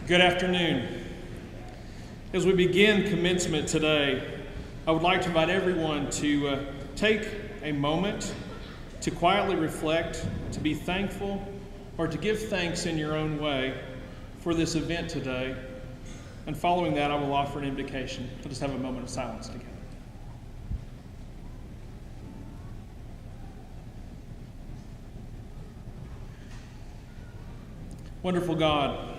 Good afternoon. As we begin commencement today, I would like to invite everyone to take a moment to quietly reflect, to be thankful, or to give thanks in your own way for this event today. And following that, I will offer an invocation. We'll just have a moment of silence together. Wonderful God,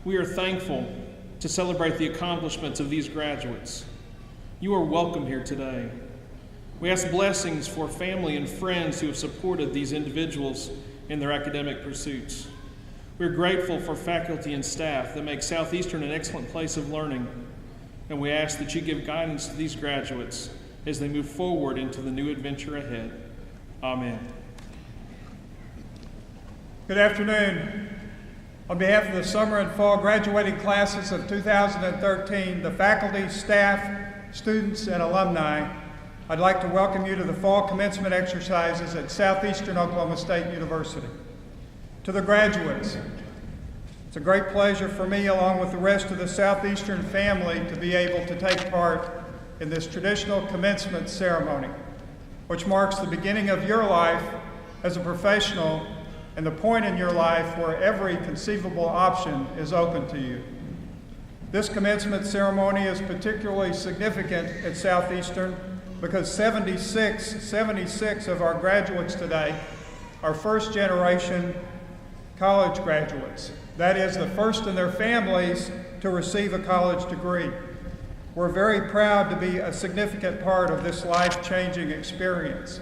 we are thankful to celebrate the accomplishments of these graduates. You are welcome here today. We ask blessings for family and friends who have supported these individuals in their academic pursuits. We're grateful for faculty and staff that make Southeastern an excellent place of learning, and we ask that you give guidance to these graduates as they move forward into the new adventure ahead. Amen. Good afternoon. On behalf of the summer and fall graduating classes of 2013, the faculty, staff, students, and alumni, I'd like to welcome you to the fall commencement exercises at Southeastern Oklahoma State University. To the graduates, it's a great pleasure for me, along with the rest of the Southeastern family, to be able to take part in this traditional commencement ceremony, which marks the beginning of your life as a professional and the point in your life where every conceivable option is open to you. This commencement ceremony is particularly significant at Southeastern because 76 of our graduates today are first-generation college graduates. That is, the first in their families to receive a college degree. We're very proud to be a significant part of this life-changing experience.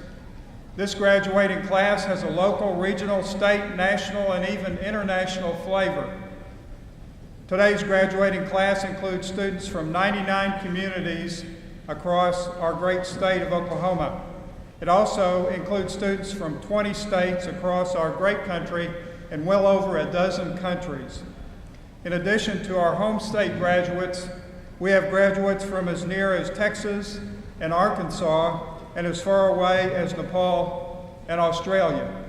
This graduating class has a local, regional, state, national, and even international flavor. Today's graduating class includes students from 99 communities across our great state of Oklahoma. It also includes students from 20 states across our great country and well over a dozen countries. In addition to our home state graduates, we have graduates from as near as Texas and Arkansas and as far away as Nepal and Australia.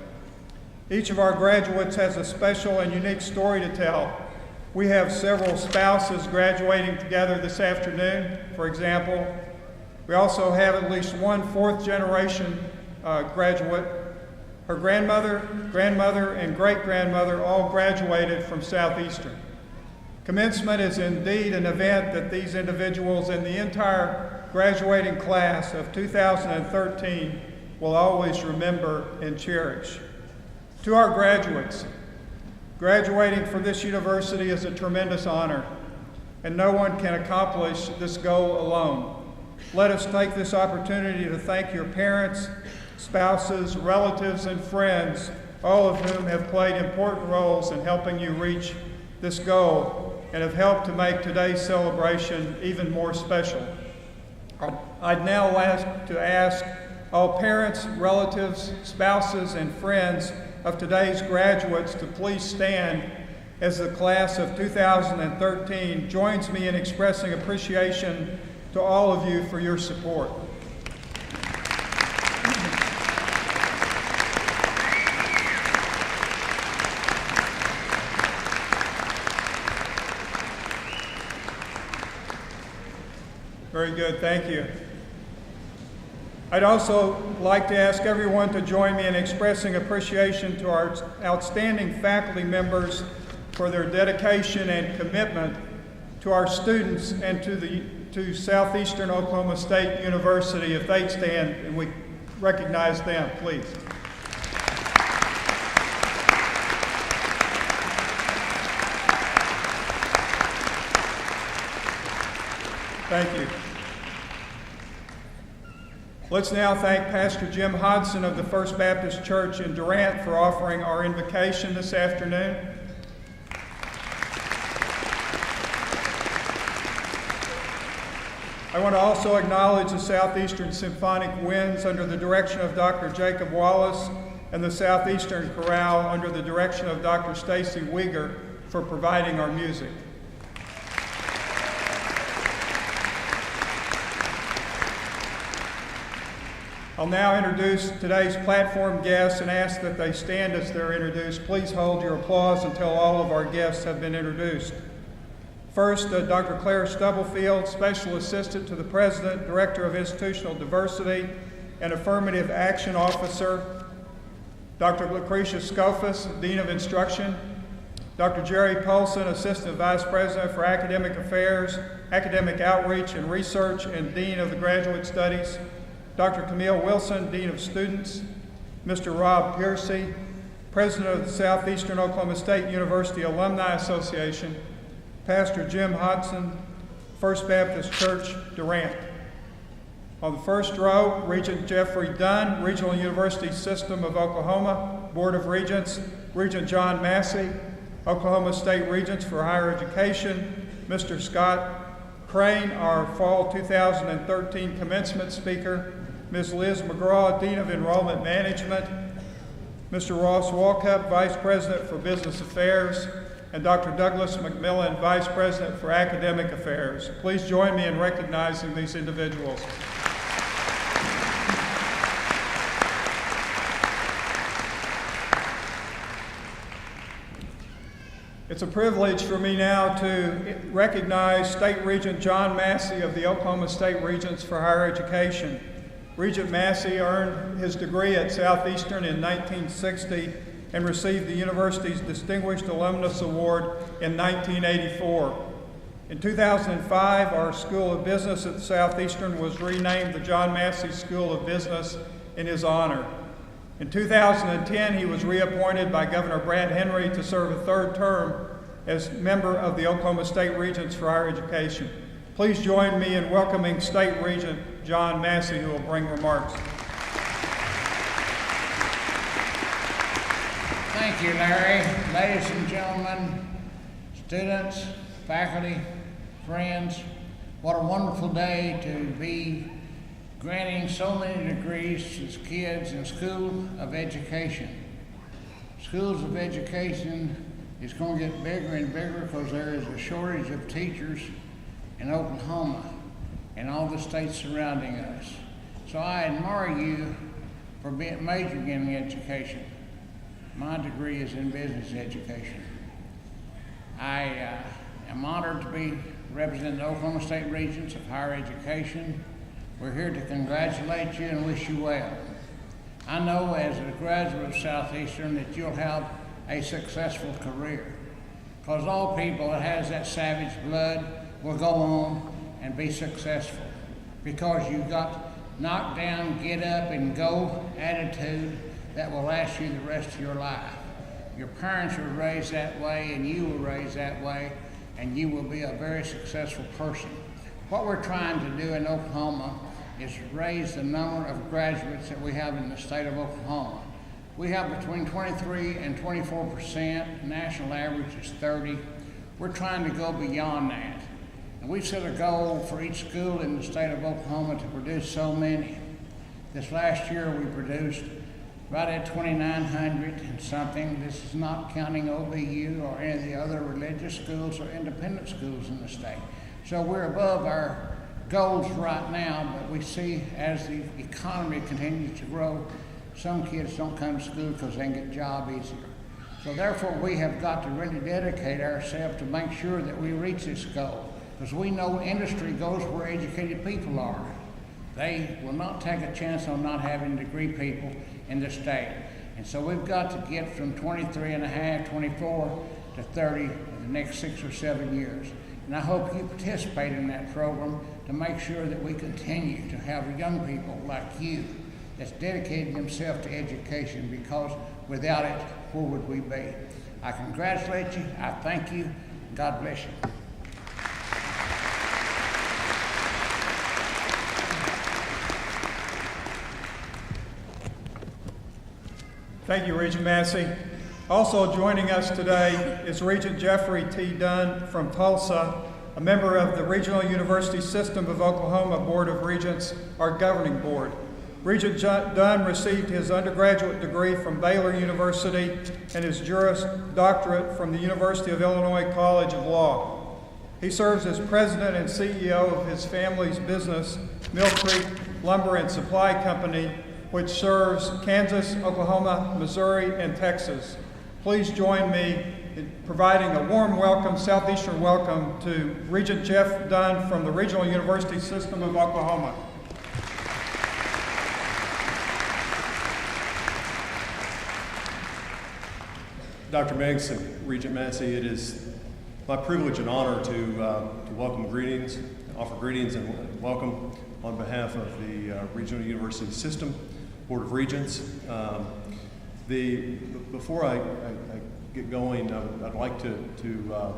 Each of our graduates has a special and unique story to tell. We have several spouses graduating together this afternoon, for example. We also have at least one fourth-generation graduate. Her grandmother, and great-grandmother all graduated from Southeastern. Commencement is indeed an event that these individuals and the entire graduating class of 2013 will always remember and cherish. To our graduates, graduating from this university is a tremendous honor, and no one can accomplish this goal alone. Let us take this opportunity to thank your parents, spouses, relatives, and friends, all of whom have played important roles in helping you reach this goal and have helped to make today's celebration even more special. I'd now like to ask all parents, relatives, spouses, and friends of today's graduates to please stand as the class of 2013 joins me in expressing appreciation to all of you for your support. Very good, thank you. I'd also like to ask everyone to join me in expressing appreciation to our outstanding faculty members for their dedication and commitment to our students and to Southeastern Oklahoma State University. If they'd stand and we recognize them, please. Thank you. Let's now thank Pastor Jim Hodson of the First Baptist Church in Durant for offering our invocation this afternoon. I want to also acknowledge the Southeastern Symphonic Winds under the direction of Dr. Jacob Wallace and the Southeastern Chorale under the direction of Dr. Stacy Weger for providing our music. I'll now introduce today's platform guests and ask that they stand as they're introduced. Please hold your applause until all of our guests have been introduced. First, Dr. Claire Stubblefield, Special Assistant to the President, Director of Institutional Diversity and Affirmative Action Officer. Dr. Lucretia Skofus, Dean of Instruction. Dr. Jerry Polson, Assistant Vice President for Academic Affairs, Academic Outreach and Research, and Dean of the Graduate Studies. Dr. Camille Wilson, Dean of Students. Mr. Rob Piercy, President of the Southeastern Oklahoma State University Alumni Association. Pastor Jim Hodson, First Baptist Church, Durant. On the first row, Regent Jeffrey Dunn, Regional University System of Oklahoma, Board of Regents. Regent John Massey, Oklahoma State Regents for Higher Education. Mr. Scott Crain, our Fall 2013 Commencement Speaker. Ms. Liz McGraw, Dean of Enrollment Management. Mr. Ross Walkup, Vice President for Business Affairs. And Dr. Douglas McMillan, Vice President for Academic Affairs. Please join me in recognizing these individuals. It's a privilege for me now to recognize State Regent John Massey of the Oklahoma State Regents for Higher Education. Regent Massey earned his degree at Southeastern in 1960 and received the university's Distinguished Alumnus Award in 1984. In 2005, our School of Business at Southeastern was renamed the John Massey School of Business in his honor. In 2010, he was reappointed by Governor Brad Henry to serve a third term as member of the Oklahoma State Regents for Higher Education. Please join me in welcoming State Regent John Massey, who will bring remarks. Thank you, Larry. Ladies and gentlemen, students, faculty, friends, what a wonderful day to be granting so many degrees to kids in School of Education. Schools of Education is going to get bigger and bigger because there is a shortage of teachers in Oklahoma and all the states surrounding us. So I admire you for majoring in education. My degree is in business education. I am honored to be representing the Oklahoma State Regents of Higher Education. We're here to congratulate you and wish you well. I know as a graduate of Southeastern that you'll have a successful career, because all people that has that savage blood will go on and be successful, because you've got knock down, get up and go attitude that will last you the rest of your life. Your parents were raised that way and you were raised that way, and you will be a very successful person. What we're trying to do in Oklahoma is raise the number of graduates that we have in the state of Oklahoma. We have between 23 and 24%, national average is 30. We're trying to go beyond that. And we've set a goal for each school in the state of Oklahoma to produce so many. This last year we produced right at 2,900 and something. This is not counting OBU or any of the other religious schools or independent schools in the state. So we're above our goals right now, but we see as the economy continues to grow, some kids don't come to school because they can get a job easier. So therefore we have got to really dedicate ourselves to make sure that we reach this goal, because we know industry goes where educated people are. They will not take a chance on not having degree people in the state. And so we've got to get from 23 and a half, 24 to 30 in the next 6 or 7 years. And I hope you participate in that program to make sure that we continue to have young people like you that's dedicated themselves to education, because without it, where would we be? I congratulate you, I thank you, God bless you. Thank you, Regent Massey. Also joining us today is Regent Jeffrey T. Dunn from Tulsa, a member of the Regional University System of Oklahoma Board of Regents, our governing board. Regent Dunn received his undergraduate degree from Baylor University and his Juris Doctorate from the University of Illinois College of Law. He serves as president and CEO of his family's business, Mill Creek Lumber and Supply Company, which serves Kansas, Oklahoma, Missouri, and Texas. Please join me in providing a warm welcome, Southeastern welcome, to Regent Jeff Dunn from the Regional University System of Oklahoma. Dr. Meigs and Regent Massey, it is my privilege and honor to welcome greetings, offer greetings and welcome on behalf of the Regional University System Board of Regents. Before I get going, I'd like to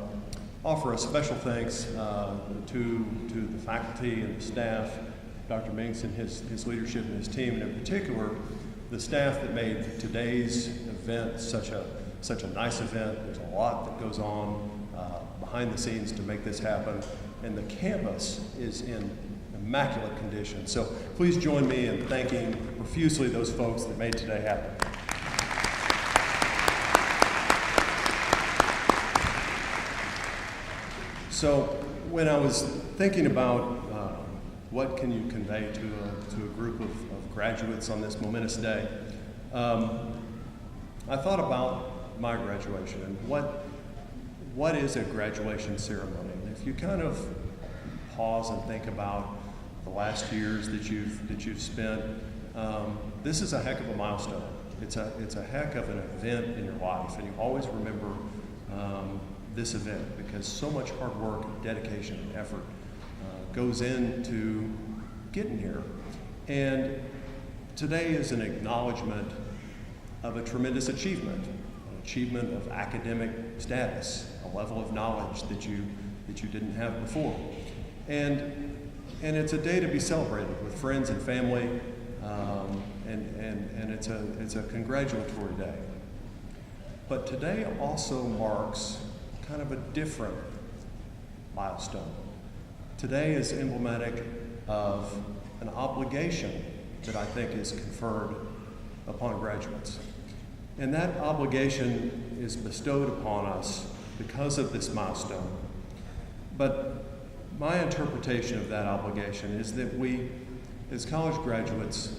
offer a special thanks to the faculty and the staff, Dr. Meigs and his leadership and his team, and in particular, the staff that made today's event such a nice event. There's a lot that goes on behind the scenes to make this happen, and the campus is in immaculate condition. So please join me in thanking profusely those folks that made today happen. So when I was thinking about what can you convey to a group of graduates on this momentous day, I thought about my graduation and what is a graduation ceremony. And if you kind of pause and think about the last years that you've spent, this is a heck of a milestone. It's a heck of an event in your life, and you always remember this event because so much hard work, dedication, and effort goes into getting here. And today is an acknowledgement of a tremendous achievement. Achievement of academic status, a level of knowledge that you didn't have before, and it's a day to be celebrated with friends and family, and it's a congratulatory day. But today also marks kind of a different milestone. Today is emblematic of an obligation that I think is conferred upon graduates. And that obligation is bestowed upon us because of this milestone. But my interpretation of that obligation is that we, as college graduates,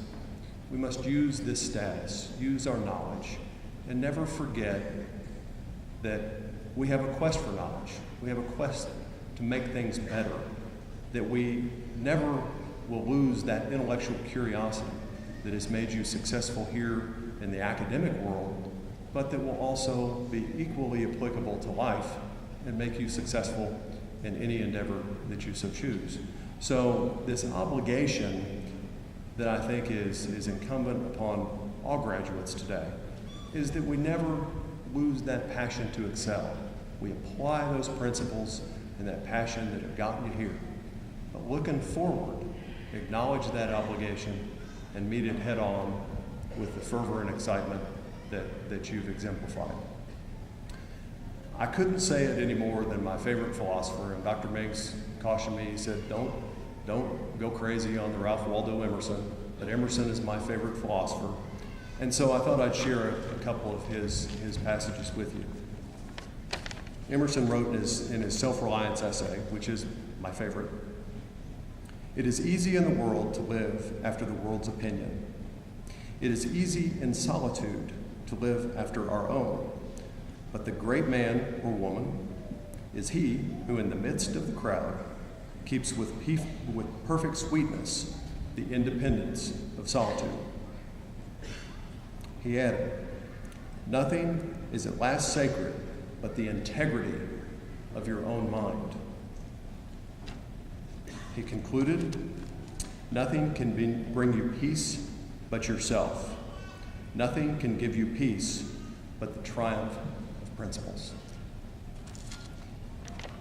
we must use this status, use our knowledge, and never forget that we have a quest for knowledge. We have a quest to make things better, that we never will lose that intellectual curiosity that has made you successful here in the academic world, but that will also be equally applicable to life and make you successful in any endeavor that you so choose. So this obligation that I think is incumbent upon all graduates today is that we never lose that passion to excel. We apply those principles and that passion that have gotten you here. But looking forward, acknowledge that obligation and meet it head on with the fervor and excitement that you've exemplified. I couldn't say it any more than my favorite philosopher, and Dr. Meigs cautioned me. He said, don't go crazy on the Ralph Waldo Emerson, but Emerson is my favorite philosopher. And so I thought I'd share a couple of his passages with you. Emerson wrote in his self-reliance essay, which is my favorite, "It is easy in the world to live after the world's opinion. It is easy in solitude to live after our own. But the great man or woman is he who in the midst of the crowd keeps with perfect sweetness the independence of solitude." He added, "Nothing is at last sacred but the integrity of your own mind." He concluded, "Nothing can bring you peace but yourself. Nothing can give you peace but the triumph of principles."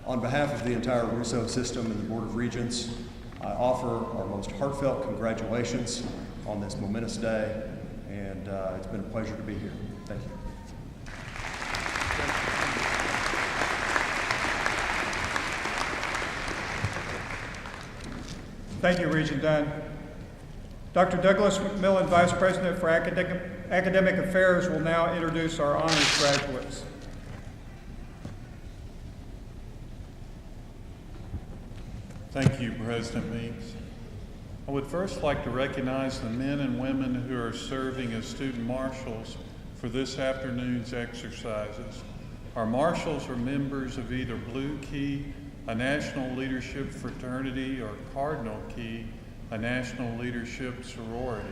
On behalf of the entire Russo system and the Board of Regents, I offer our most heartfelt congratulations on this momentous day, and it's been a pleasure to be here. Thank you. Thank you, Regent Dunn. Dr. Douglas McMillan, Vice President for Academic Affairs, will now introduce our honors graduates. Thank you, President Meigs. I would first like to recognize the men and women who are serving as student marshals for this afternoon's exercises. Our marshals are members of either Blue Key, a national leadership fraternity, or Cardinal Key, a national leadership sorority.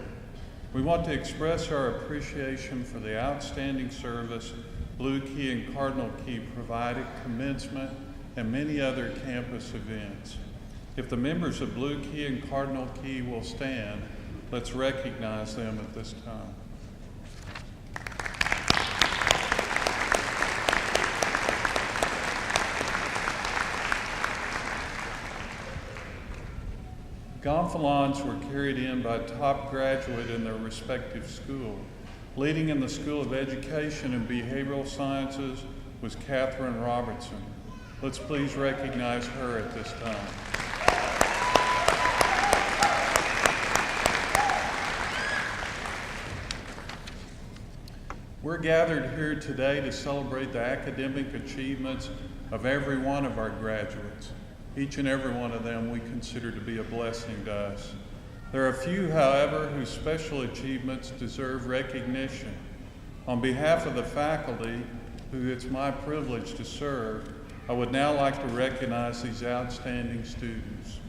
We want to express our appreciation for the outstanding service Blue Key and Cardinal Key provide at Commencement and many other campus events. If the members of Blue Key and Cardinal Key will stand, let's recognize them at this time. Gonfalons were carried in by a top graduate in their respective school. Leading in the School of Education and Behavioral Sciences was Catherine Robertson. Let's please recognize her at this time. We're gathered here today to celebrate the academic achievements of every one of our graduates. Each and every one of them we consider to be a blessing to us. There are a few, however, whose special achievements deserve recognition. On behalf of the faculty, who it's my privilege to serve, I would now like to recognize these outstanding students.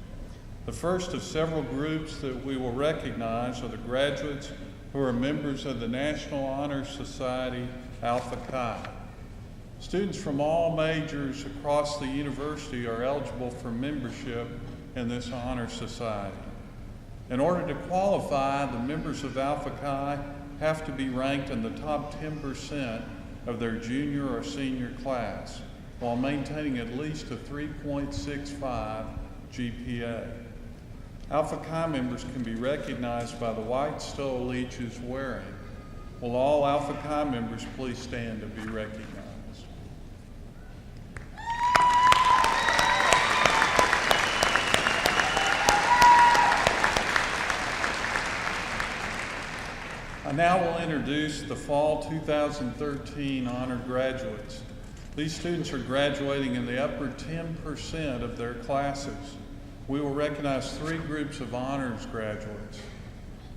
The first of several groups that we will recognize are the graduates who are members of the National Honor Society, Alpha Chi. Students from all majors across the university are eligible for membership in this honor society. In order to qualify, the members of Alpha Chi have to be ranked in the top 10% of their junior or senior class, while maintaining at least a 3.65 GPA. Alpha Chi members can be recognized by the white stole each is wearing. Will all Alpha Chi members please stand to be recognized? I now will introduce the Fall 2013 Honor Graduates. These students are graduating in the upper 10% of their classes. We will recognize three groups of honors graduates.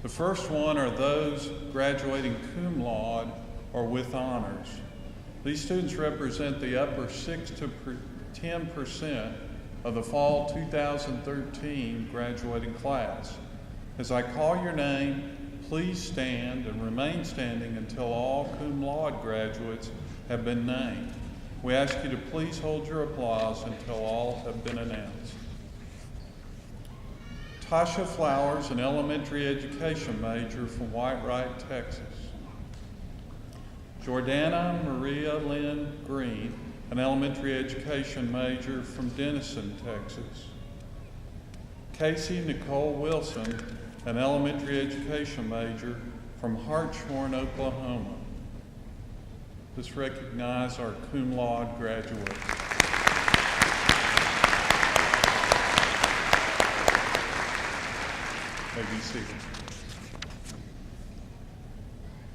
The first one are those graduating cum laude or with honors. These students represent the upper 6 to 10% of the Fall 2013 graduating class. As I call your name, please stand and remain standing until all cum laude graduates have been named. We ask you to please hold your applause until all have been announced. Tasha Flowers, an elementary education major from Whitewright, Texas. Jordana Maria Lynn Green, an elementary education major from Denison, Texas. Casey Nicole Wilson, an elementary education major from Hartshorn, Oklahoma. Let's recognize our cum laude graduates. May be seated.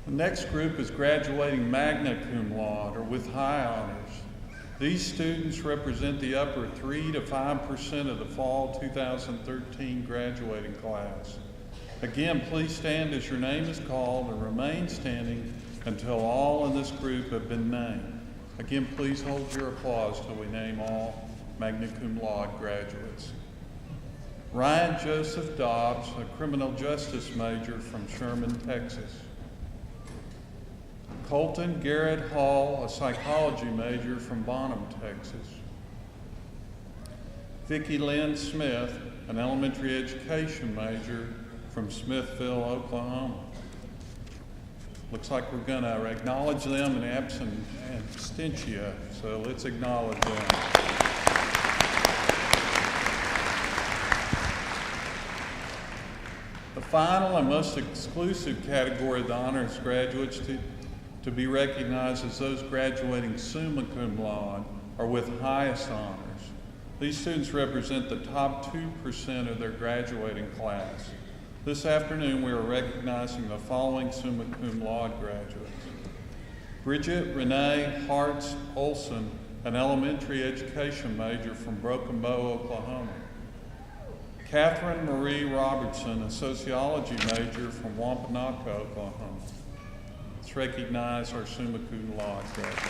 The next group is graduating magna cum laude or with high honors. These students represent the upper 3 to 5% of the Fall 2013 graduating class. Again, please stand as your name is called and remain standing until all in this group have been named. Again, please hold your applause till we name all magna cum laude graduates. Ryan Joseph Dobbs, a criminal justice major from Sherman, Texas. Colton Garrett Hall, a psychology major from Bonham, Texas. Vicki Lynn Smith, an elementary education major from Smithville, Oklahoma. Looks like we're going to acknowledge them in absentia, so let's acknowledge them. The final and most exclusive category of the honors graduates to be recognized as those graduating summa cum laude or with highest honors. These students represent the top 2% of their graduating class. This afternoon, we are recognizing the following summa cum laude graduates. Bridget Renee Hartz Olson, an elementary education major from Broken Bow, Oklahoma. Catherine Marie Robertson, a sociology major from Wampanoag, Oklahoma. Let's recognize our summa cum laude graduates.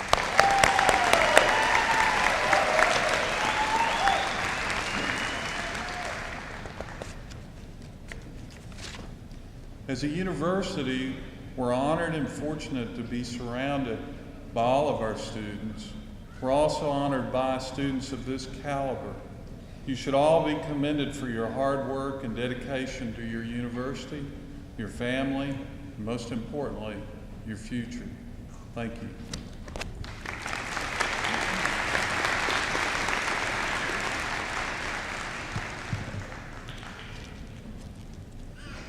As a university, we're honored and fortunate to be surrounded by all of our students. We're also honored by students of this caliber. You should all be commended for your hard work and dedication to your university, your family, and most importantly, your future. Thank you.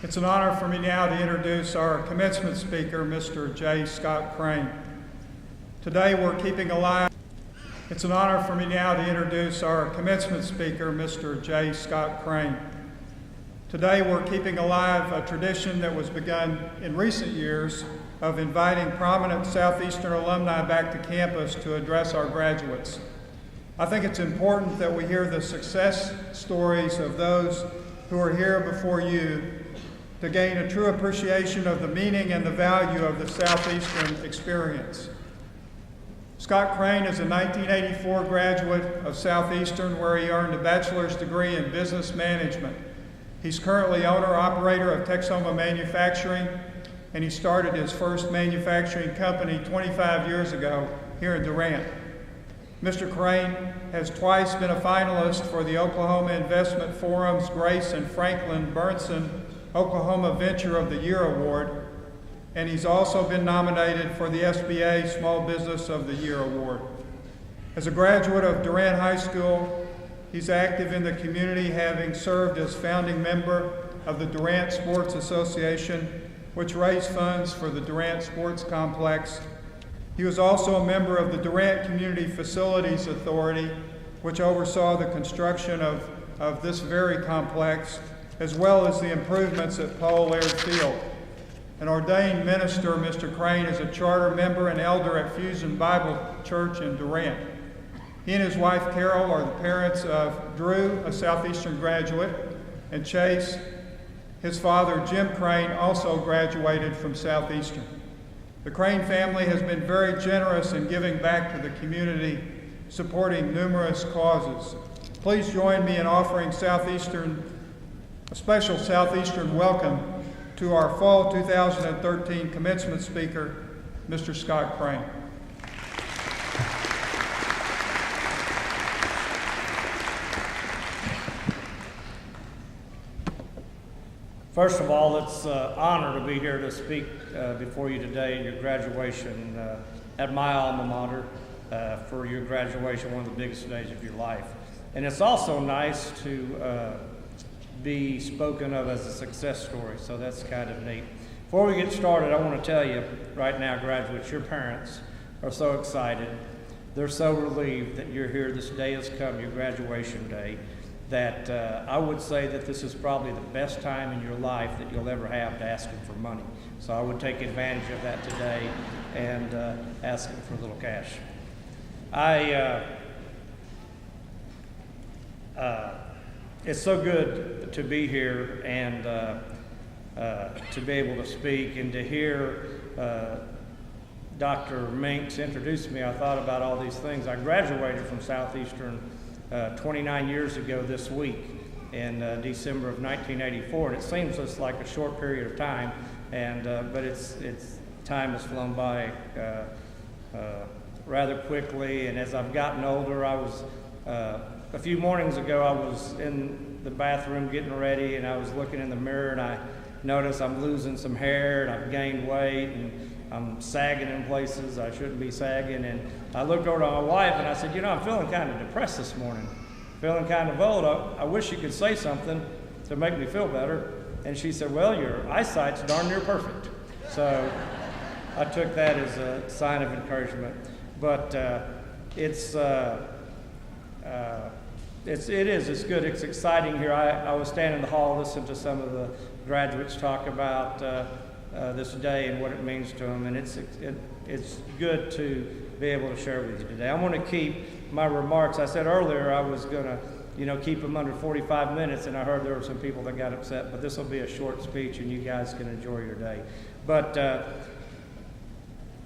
It's an honor for me now to introduce our commencement speaker, Mr. J. Scott Crain. Today we're keeping alive. It's an honor for me now to introduce our commencement speaker, Mr. J. Scott Crain. Today we're keeping alive a tradition that was begun in recent years of inviting prominent Southeastern alumni back to campus to address our graduates. I think it's important that we hear the success stories of those who are here before you to gain a true appreciation of the meaning and the value of the Southeastern experience. Scott Crain is a 1984 graduate of Southeastern, where he earned a bachelor's degree in business management. He's currently owner-operator of Texoma Manufacturing, and he started his first manufacturing company 25 years ago here in Durant. Mr. Crain has twice been a finalist for the Oklahoma Investment Forum's Grace and Franklin Burnson Oklahoma Venture of the Year Award, and he's also been nominated for the SBA Small Business of the Year Award. As a graduate of Durant High School, he's active in the community, having served as founding member of the Durant Sports Association, which raised funds for the Durant Sports Complex. He was also a member of the Durant Community Facilities Authority, which oversaw the construction of this very complex, as well as the improvements at Paul Laird Field. An ordained minister, Mr. Crain is a charter member and elder at Fusion Bible Church in Durant. He and his wife Carol are the parents of Drew, a Southeastern graduate, and Chase. His father, Jim Crain, also graduated from Southeastern. The Crain family has been very generous in giving back to the community, supporting numerous causes. Please join me in offering a special Southeastern welcome to our fall 2013 commencement speaker, Mr. Scott Crain. First of all, it's an honor to be here to speak before you today in your graduation at my alma mater for your graduation, one of the biggest days of your life. And it's also nice to be spoken of as a success story, so that's kind of neat. Before we get started, I want to tell you right now, graduates, your parents are so excited. They're so relieved that you're here. This day has come, your graduation day, that I would say that this is probably the best time in your life that you'll ever have to ask them for money. So I would take advantage of that today and ask them for a little cash. It's so good to be here and to be able to speak and to hear Dr. Minks introduce me. I thought about all these things. I graduated from Southeastern 29 years ago this week in December of 1984, and it seems just like a short period of time, and but it's time has flown by rather quickly. And as I've gotten older, I was a few mornings ago, I was in the bathroom getting ready, and I was looking in the mirror, and I noticed I'm losing some hair, and I've gained weight, and I'm sagging in places I shouldn't be sagging. And I looked over to my wife, and I said, you know, I'm feeling kind of depressed this morning, feeling kind of old. I wish you could say something to make me feel better. And she said, well, your eyesight's darn near perfect. So I took that as a sign of encouragement. But it's good. It's exciting here. I was standing in the hall listening to some of the graduates talk about this day and what it means to them, and it's good to be able to share with you today. I'm going to keep my remarks. I said earlier I was going to keep them under 45 minutes, and I heard there were some people that got upset, but this will be a short speech and you guys can enjoy your day. But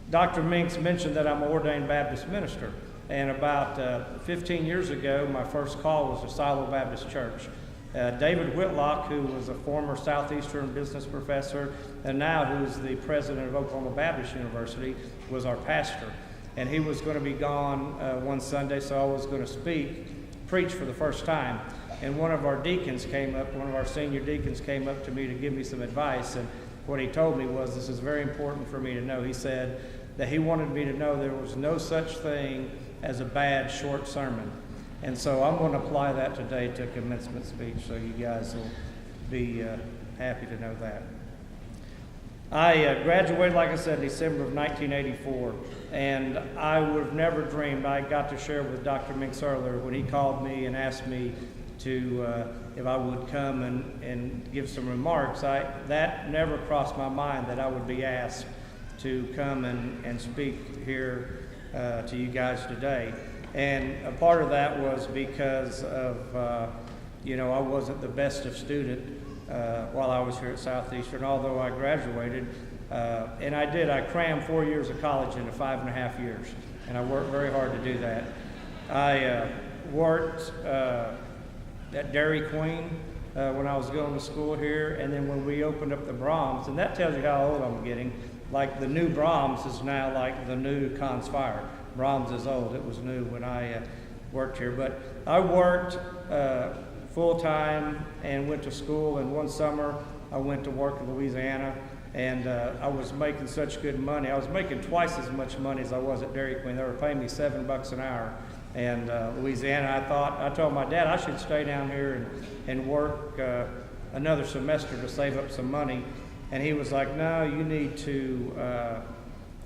Dr. Minks mentioned that I'm an ordained Baptist minister, and about 15 years ago, my first call was to Silo Baptist Church. David Whitlock, who was a former Southeastern business professor and now who's the president of Oklahoma Baptist University, was our pastor. And he was going to be gone one Sunday, so I was going to preach for the first time. And one of our senior deacons came up to me to give me some advice. And what he told me was, this is very important for me to know. He said that he wanted me to know there was no such thing as a bad short sermon. And so I'm going to apply that today to a commencement speech, so you guys will be happy to know that. I graduated, like I said, December of 1984, and I would have never dreamed. I got to share with Dr. Minks earlier when he called me and asked me to if I would come and give some remarks. That never crossed my mind that I would be asked to come and speak here to you guys today. And a part of that was because of, I wasn't the best of student while I was here at Southeastern, although I graduated. And I crammed 4 years of college into 5.5 years, and I worked very hard to do that. I worked at Dairy Queen when I was going to school here, and then when we opened up the Brahms, and that tells you how old I'm getting, like the new Brahms is now like the new Con's Fire. Brahms is old. It was new when I worked here. But I worked full-time and went to school, and one summer I went to work in Louisiana, and I was making such good money. I was making twice as much money as I was at Dairy Queen. They were paying me $7 an hour. And Louisiana, I told my dad I should stay down here and work another semester to save up some money. And he was like, no, you need to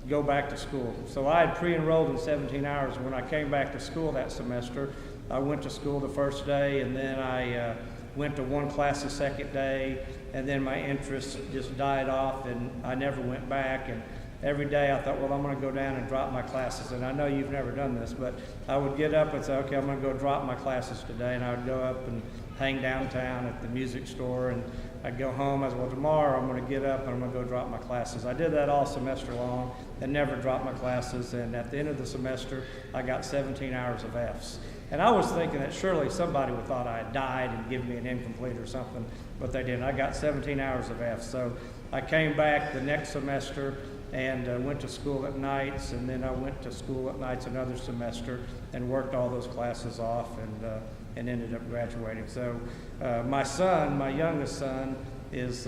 go back to school. So I had pre-enrolled in 17 hours. When I came back to school that semester, I went to school the first day, and then I went to one class the second day, and then my interest just died off, and I never went back. And every day I thought, well, I'm going to go down and drop my classes. And I know you've never done this, but I would get up and say, okay, I'm going to go drop my classes today. And I would go up and hang downtown at the music store, and I'd go home. I said, well, tomorrow I'm going to get up and I'm going to go drop my classes. I did that all semester long and never dropped my classes. And at the end of the semester, I got 17 hours of Fs. And I was thinking that surely somebody would thought I had died and given me an incomplete or something, but they didn't. I got 17 hours of Fs. So I came back the next semester and went to school at nights, and then I went to school at nights another semester and worked all those classes off and ended up graduating. So my youngest son, is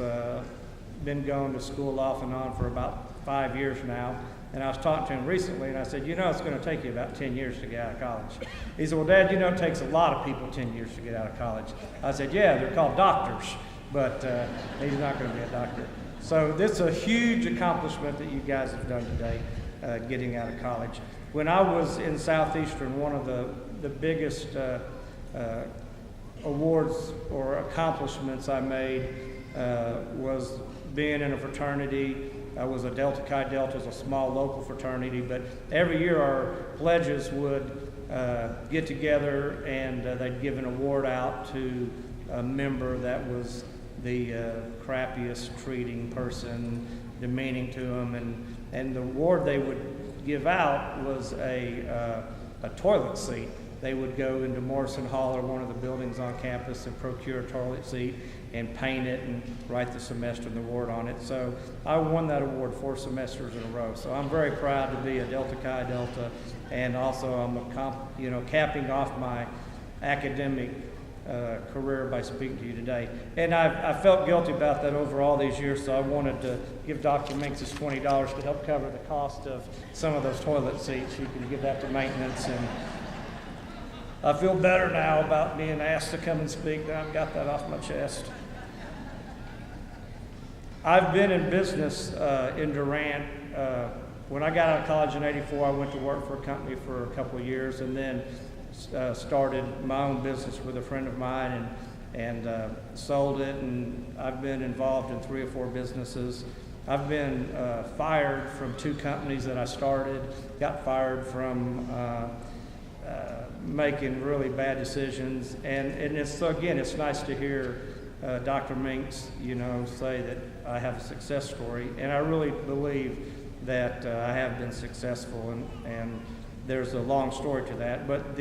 been going to school off and on for about 5 years now. And I was talking to him recently, and I said, it's going to take you about 10 years to get out of college. He said, well, Dad, it takes a lot of people 10 years to get out of college. I said, yeah, they're called doctors, but he's not going to be a doctor. So this is a huge accomplishment that you guys have done today, getting out of college. When I was in Southeastern, one of the biggest awards or accomplishments I made was being in a fraternity. I was a Delta Chi Delta, is a small local fraternity, but every year our pledges would get together and they'd give an award out to a member that was the crappiest treating person, demeaning to them, and the award they would give out was a toilet seat. They would go into Morrison Hall or one of the buildings on campus and procure a toilet seat and paint it and write the semester and the award on it. So I won that award 4 semesters in a row. So I'm very proud to be a Delta Chi Delta, and also I'm capping off my academic career by speaking to you today. And I felt guilty about that over all these years, so I wanted to give Dr. Minks his $20 to help cover the cost of some of those toilet seats. You can give that to maintenance, and I feel better now about being asked to come and speak. Now I've got that off my chest. I've been in business in Durant. When I got out of college in '84, I went to work for a company for a couple of years, and then started my own business with a friend of mine and sold it. And I've been involved in 3 or 4 businesses. I've been fired from 2 companies that I started. Got fired from making really bad decisions. And it's, again, it's nice to hear Dr. Minks, say that I have a success story. And I really believe that I have been successful, and there's a long story to that. But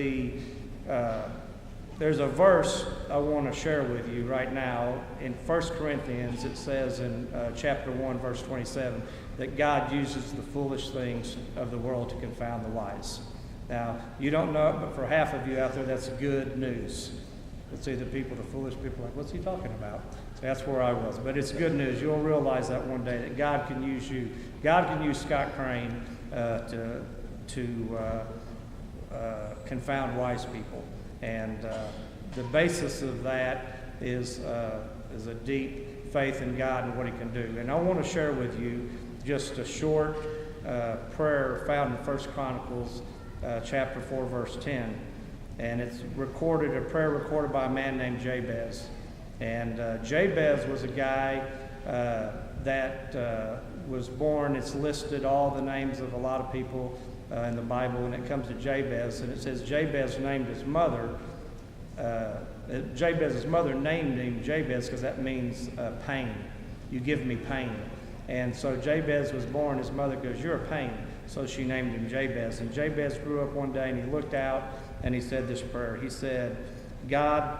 there's a verse I want to share with you right now. In 1 Corinthians, it says in chapter 1, verse 27, that God uses the foolish things of the world to confound the wise. Now, you don't know it, but for half of you out there, that's good news. It's either the foolish people like, what's he talking about? That's where I was. But it's good news. You'll realize that one day that God can use you. God can use Scott Crain to confound wise people. And the basis of that is a deep faith in God and what he can do. And I want to share with you just a short prayer found in 1 Chronicles chapter 4, verse 10. And it's a prayer recorded by a man named Jabez. And Jabez was a guy that was born. It's listed all the names of a lot of people in the Bible, and it comes to Jabez, and it says Jabez named his mother. Jabez's mother named him Jabez because that means pain. You give me pain. And so Jabez was born. His mother goes, "You're a pain." So she named him Jabez. And Jabez grew up one day, and he looked out, and he said this prayer. He said, "God,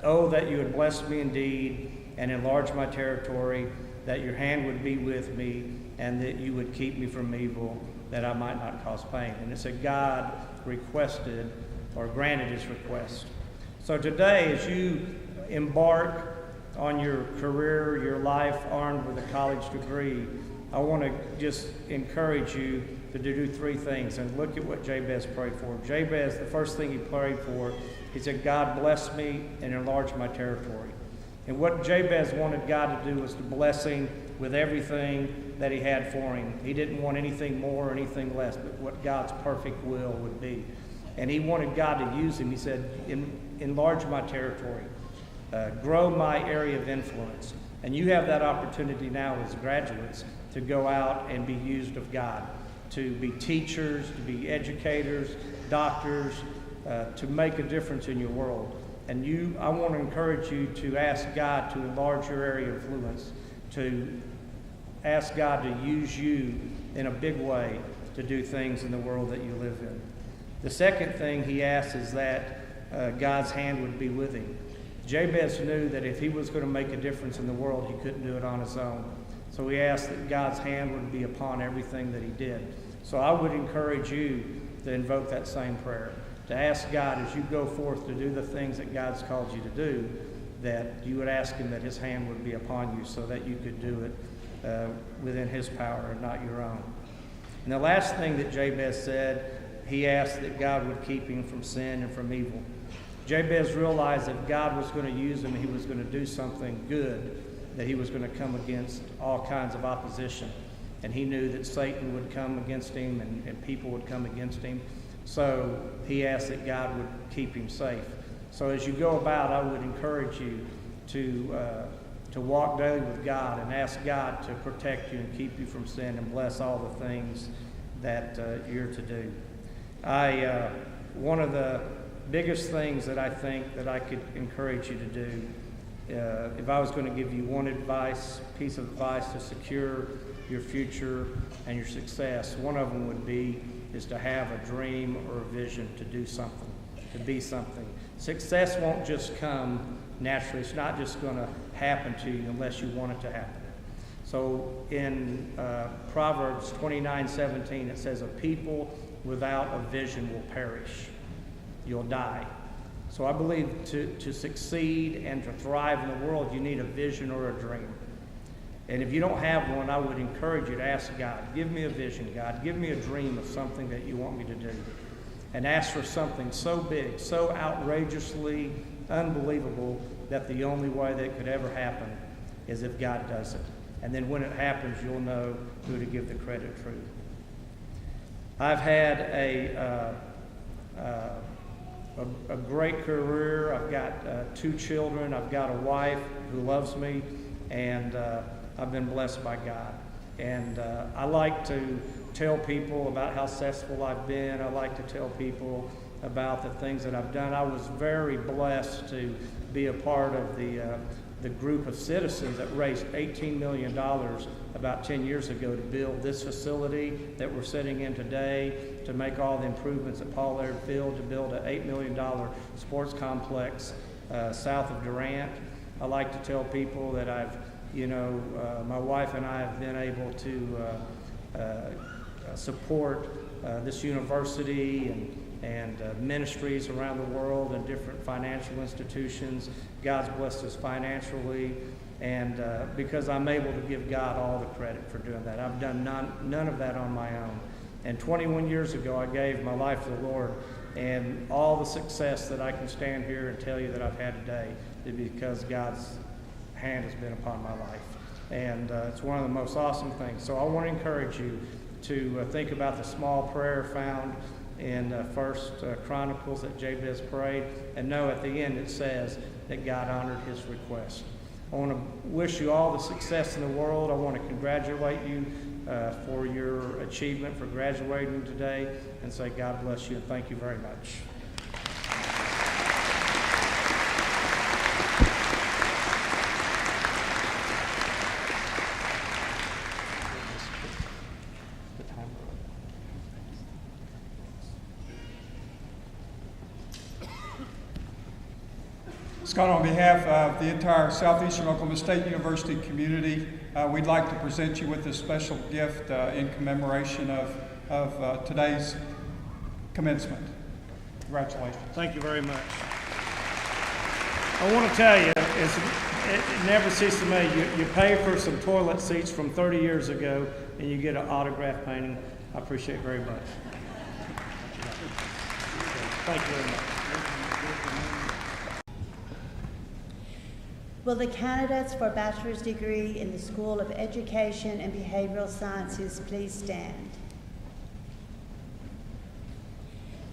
oh, that you would bless me indeed and enlarge my territory, that your hand would be with me, and that you would keep me from evil, that I might not cause pain." And it's a God requested or granted his request. So today, as you embark on your career, your life, armed with a college degree, I want to just encourage you to do three things. And look at what Jabez prayed for. Jabez, the first thing he prayed for, he said, "God bless me and enlarge my territory." And what Jabez wanted God to do was to bless him with everything that he had for him. He didn't want anything more or anything less, but what God's perfect will would be. And he wanted God to use him. He said, enlarge my territory, grow my area of influence. And you have that opportunity now as graduates to go out and be used of God, to be teachers, to be educators, doctors, to make a difference in your world. And I want to encourage you to ask God to enlarge your area of influence, to ask God to use you in a big way to do things in the world that you live in. The second thing he asked is that God's hand would be with him. Jabez knew that if he was going to make a difference in the world, he couldn't do it on his own. So he asked that God's hand would be upon everything that he did. So I would encourage you to invoke that same prayer, to ask God as you go forth to do the things that God's called you to do, that you would ask him that his hand would be upon you so that you could do it within his power and not your own. And the last thing that Jabez said, he asked that God would keep him from sin and from evil. Jabez realized that God was going to use him, he was going to do something good, that he was going to come against all kinds of opposition. And he knew that Satan would come against him and people would come against him. So he asked that God would keep him safe. So as you go about, I would encourage you to walk daily with God and ask God to protect you and keep you from sin and bless all the things that you're to do. One of the biggest things that I think that I could encourage you to do, if I was going to give you one piece of advice to secure your future and your success, one of them would be is to have a dream or a vision to do something, to be something. Success won't just come naturally. It's not just going to happen to you unless you want it to happen. So in Proverbs 29:17, it says, "A people without a vision will perish." You'll die. So I believe to succeed and to thrive in the world, you need a vision or a dream. And if you don't have one, I would encourage you to ask God, give me a vision, God. Give me a dream of something that you want me to do. And ask for something so big, so outrageously unbelievable that the only way that could ever happen is if God does it. And then when it happens, you'll know who to give the credit to. I've had a great career. I've got 2 children. I've got a wife who loves me, and I've been blessed by God. And I like to tell people about how successful I've been. I like to tell people about the things that I've done. I was very blessed to be a part of the group of citizens that raised $18 million about 10 years ago to build this facility that we're sitting in today, to make all the improvements at Paul Laird Field, to build an $8 million sports complex south of Durant. I like to tell people that my wife and I have been able to support this university and ministries around the world and different financial institutions. God's blessed us financially, and because I'm able to give God all the credit for doing that. I've done none of that on my own. And 21 years ago, I gave my life to the Lord, and all the success that I can stand here and tell you that I've had today is because God's hand has been upon my life. And it's one of the most awesome things. So I want to encourage you to think about the small prayer found in First Chronicles that Jabez prayed, and know at the end it says that God honored his request. I want to wish you all the success in the world. I want to congratulate you for your achievement, for graduating today, and say God bless you and thank you very much. Scott, on behalf of the entire Southeastern Oklahoma State University community, we'd like to present you with this special gift in commemoration of today's commencement. Congratulations. Thank you very much. I want to tell you, it never ceases to me. You pay for some toilet seats from 30 years ago, and you get an autograph painting. I appreciate it very much. Thank you very much. Will the candidates for a bachelor's degree in the School of Education and Behavioral Sciences please stand?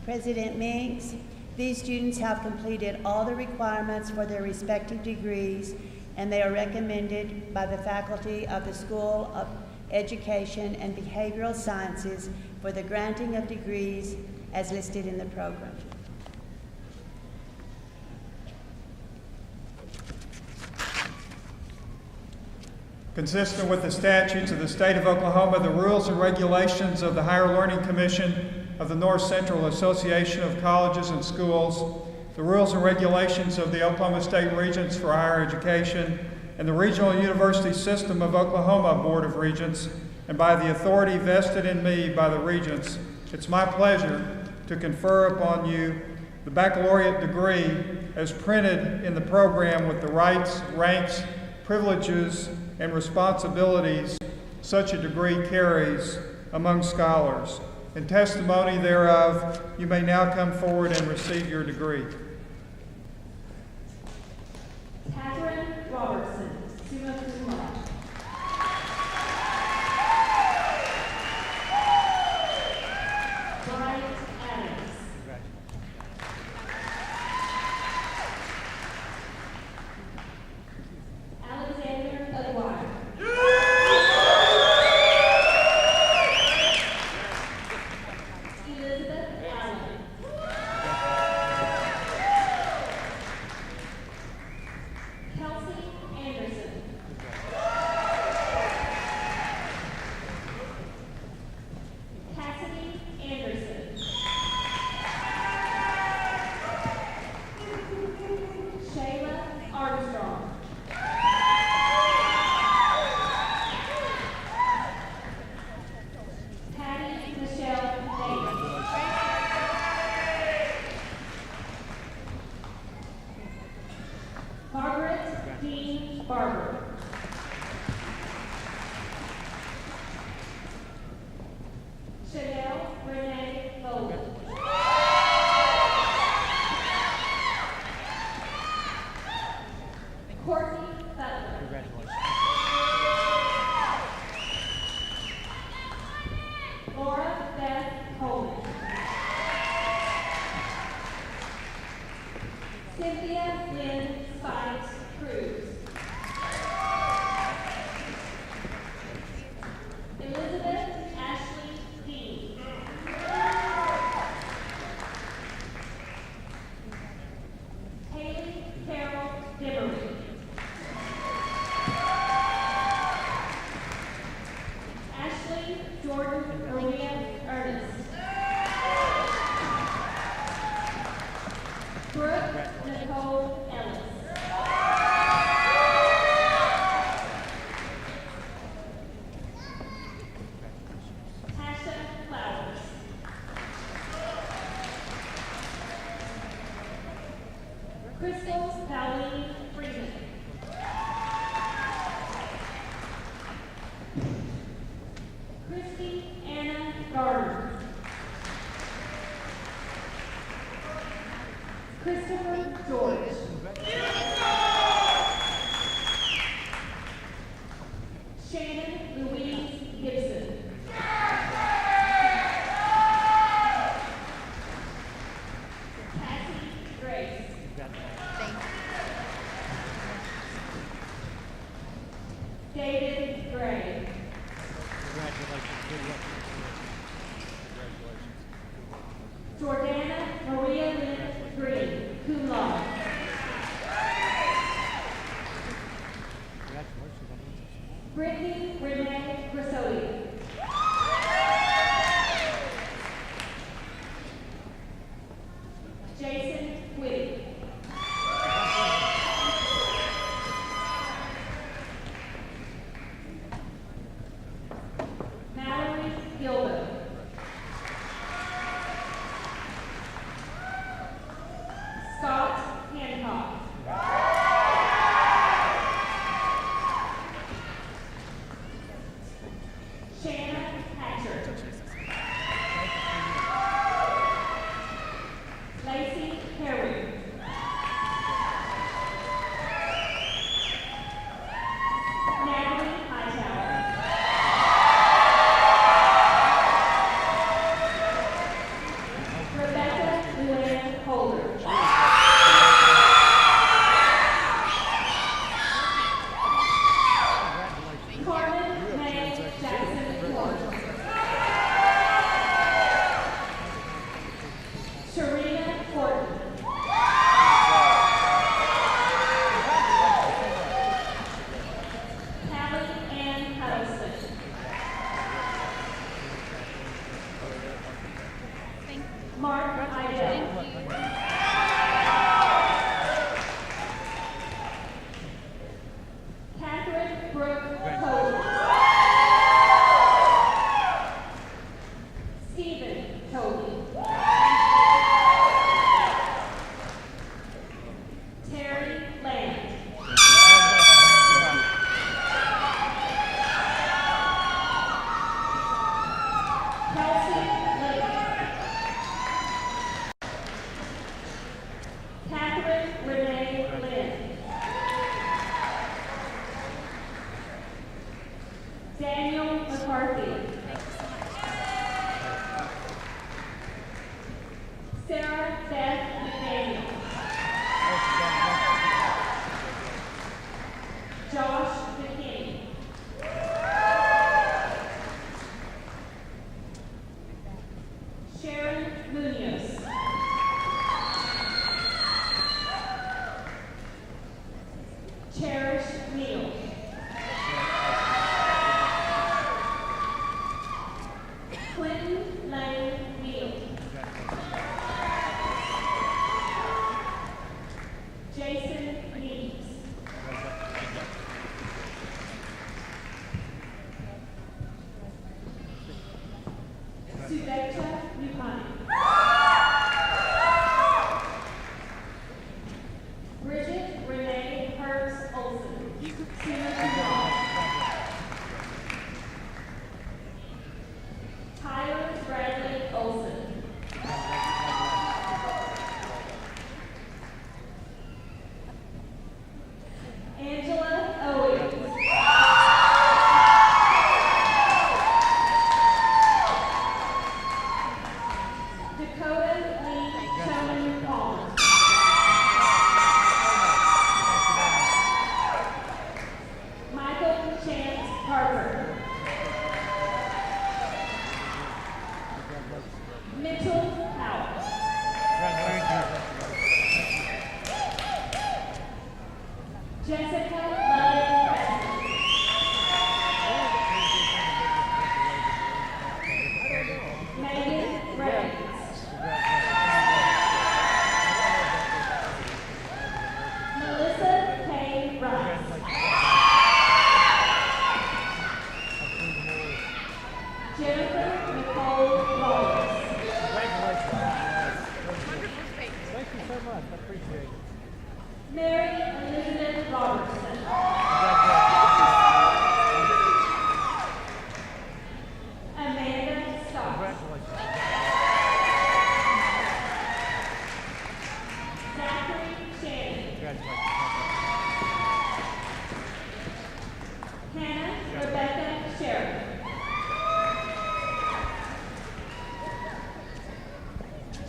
President Minks, these students have completed all the requirements for their respective degrees, and they are recommended by the faculty of the School of Education and Behavioral Sciences for the granting of degrees as listed in the program. Consistent with the statutes of the state of Oklahoma, the rules and regulations of the Higher Learning Commission of the North Central Association of Colleges and Schools, the rules and regulations of the Oklahoma State Regents for Higher Education, and the Regional University System of Oklahoma Board of Regents, and by the authority vested in me by the Regents, it's my pleasure to confer upon you the baccalaureate degree as printed in the program with the rights, ranks, privileges, and responsibilities such a degree carries among scholars. In testimony thereof, you may now come forward and receive your degree. Catherine Robertson, summa cum laude. Bryant Adams. Alexander Aguirre. Elizabeth Allen. Kelsey Anderson. Cassidy Anderson. Shayla Armstrong. Patty Michelle Davis. Margaret Dean Barber. Chanel Renee Bowman. Courtney Butler. Laura Beth Coleman. Cynthia Lynn Spikes Cruz. Jordan Maria Ernest. Brooke Nicole Ellis. Tasha Flowers. Crystal Valley Freeman. Christy Anna Gardner. Christopher George. Shannon Louise Gibson. Cassie Grace. David Gray. Jordana Maria Lynn Green, cum laude. Brittany Renee Grisolia. Jason Whitty. Mallory Gilbert. Scott Hancock. Shanna Hatcher. Lacey Perry. Natalie Hightower. Rebecca Luann Holder. Carmen May Jackson Ford. Sharina Horton. Callie Ann Huddleston. Mark Idell. Catherine Brooke Toby. Stephen Toby. Terry Land. Kelsey Lake. Catherine Renee Lynn. Daniel McCarthy. Sarah Beth McDaniel. Josh McKinney. Sharon Munoz. Cherish Neal. Jennifer Nicole Roberts. Thank you so much. I appreciate it. Mary Elizabeth Robertson. Amanda Scott. Zachary Shannon. Hannah Rebecca Sheriff.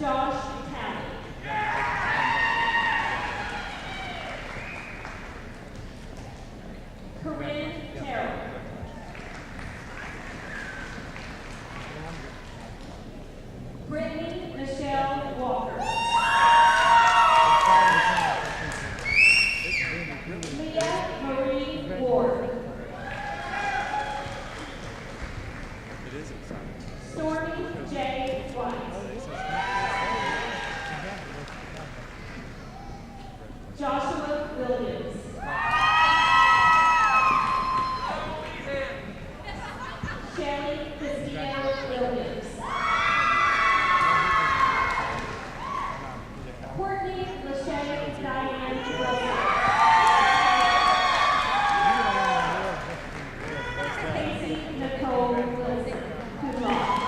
Josh Talley. Corinne Terrell. Brittany Michelle Walker. Leah Marie Ward. Stormy J. White. Joshua Williams. Shelley Christina Williams. Courtney Lachey Diane Wilson. Casey Nicole Wilson. Good luck.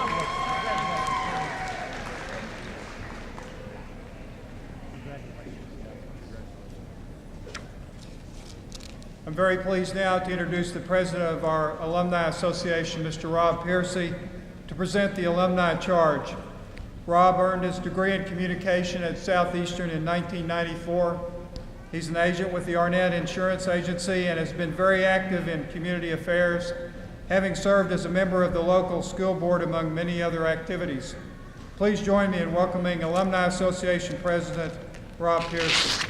I'm very pleased now to introduce the president of our Alumni Association, Mr. Rob Piercy, to present the alumni charge. Rob earned his degree in communication at Southeastern in 1994. He's an agent with the Arnett Insurance Agency and has been very active in community affairs, having served as a member of the local school board among many other activities. Please join me in welcoming Alumni Association President Rob Piercy.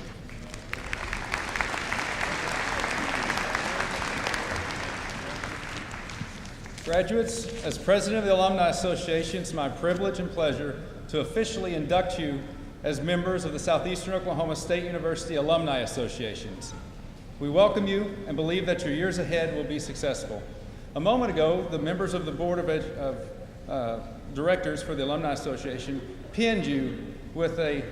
Graduates, as president of the Alumni Association, it's my privilege and pleasure to officially induct you as members of the Southeastern Oklahoma State University Alumni Associations. We welcome you and believe that your years ahead will be successful. A moment ago, the members of the Board of Directors for the Alumni Association pinned you with a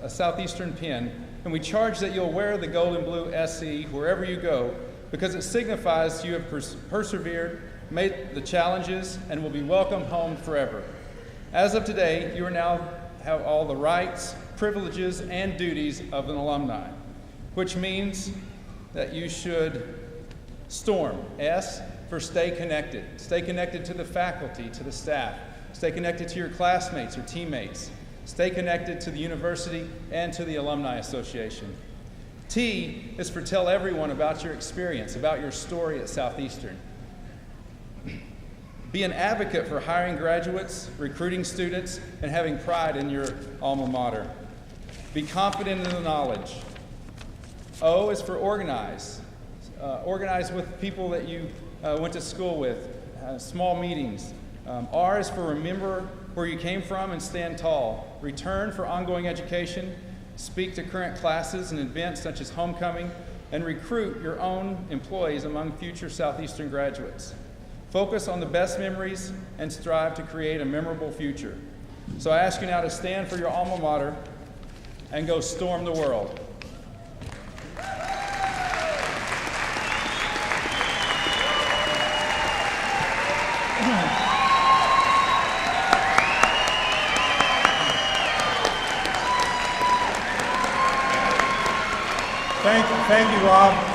Southeastern pin, and we charge that you'll wear the gold and blue SE wherever you go, because it signifies you have persevered, made the challenges, and will be welcomed home forever. As of today, you are now have all the rights, privileges, and duties of an alumni, which means that you should storm, S for stay connected. Stay connected to the faculty, to the staff. Stay connected to your classmates or teammates. Stay connected to the university and to the Alumni Association. T is for tell everyone about your experience, about your story at Southeastern. Be an advocate for hiring graduates, recruiting students, and having pride in your alma mater. Be confident in the knowledge. O is for organize. Organize with people that you went to school with, small meetings. R is for remember where you came from and stand tall. Return for ongoing education. Speak to current classes and events such as homecoming, and recruit your own employees among future Southeastern graduates. Focus on the best memories and strive to create a memorable future. So I ask you now to stand for your alma mater and go storm the world. Thank you, Rob.